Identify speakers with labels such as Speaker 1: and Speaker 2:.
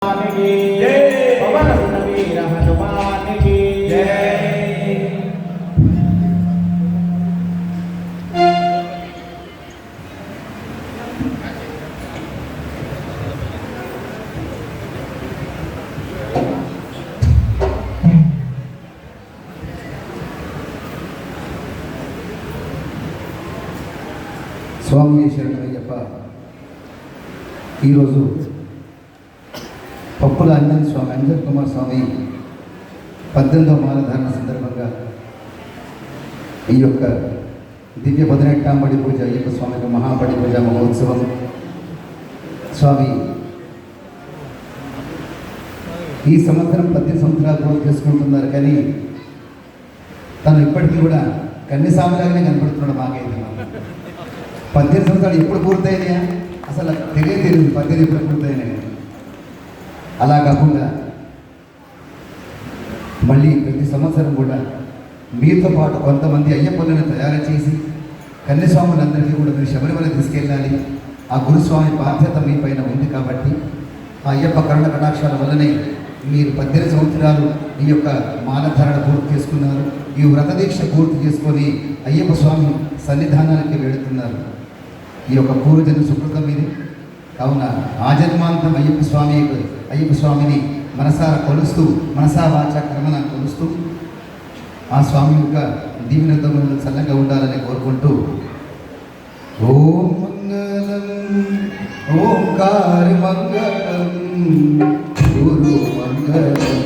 Speaker 1: స్వామి శరణయ్యప్ప ఈరోజు పప్పుల అంజన్ కుమార్ స్వామి 18వ మాలధారణ సందర్భంగా ఈ యొక్క దివ్య 18వ బడి పూజ అయ్యప్ప స్వామి మహాబడి పూజ మహోత్సవం స్వామి ఈ సంవత్సరం 18 సంవత్సరాలు పూర్తి చేసుకుంటున్నారు. కానీ తను ఇప్పటికీ కూడా కన్యస్వామిలాగానే కనపడుతున్నాడు. మాకైతే 18 సంవత్సరాలు ఎప్పుడు పూర్తయినాయా అసలు తెలియదు. 18 ఎప్పుడు పూర్తయినాయి. అలా కాకుండా మళ్ళీ ప్రతి సంవత్సరం కూడా మీతో పాటు కొంతమంది అయ్యప్పలను తయారు చేసి కన్యస్వాములందరికీ కూడా మీరు శబరిమల తీసుకెళ్ళాలి. ఆ గురుస్వామి బాధ్యత మీ పైన ఉంది. కాబట్టి ఆ అయ్యప్ప కరుణ కటాక్షాల వల్లనే మీరు 18 సంవత్సరాలు ఈ యొక్క మాలధారణ పూర్తి చేసుకున్నారు. ఈ వ్రత దీక్ష పూర్తి చేసుకొని అయ్యప్ప స్వామి సన్నిధానానికి వెళుతున్నారు. ఈ యొక్క పూర్వజన్మ సుకృతం ఇది. కావున ఆజన్మాంతం అయ్యప్ప స్వామిని మనసారా కొలుస్తూ మనసా వాచ క్రమణ కొలుస్తూ ఆ స్వామి యొక్క దీవెనతో చల్లగా ఉండాలని కోరుకుంటూ ఓం మంగళం ఓంకార మంగళం గురు మంగళం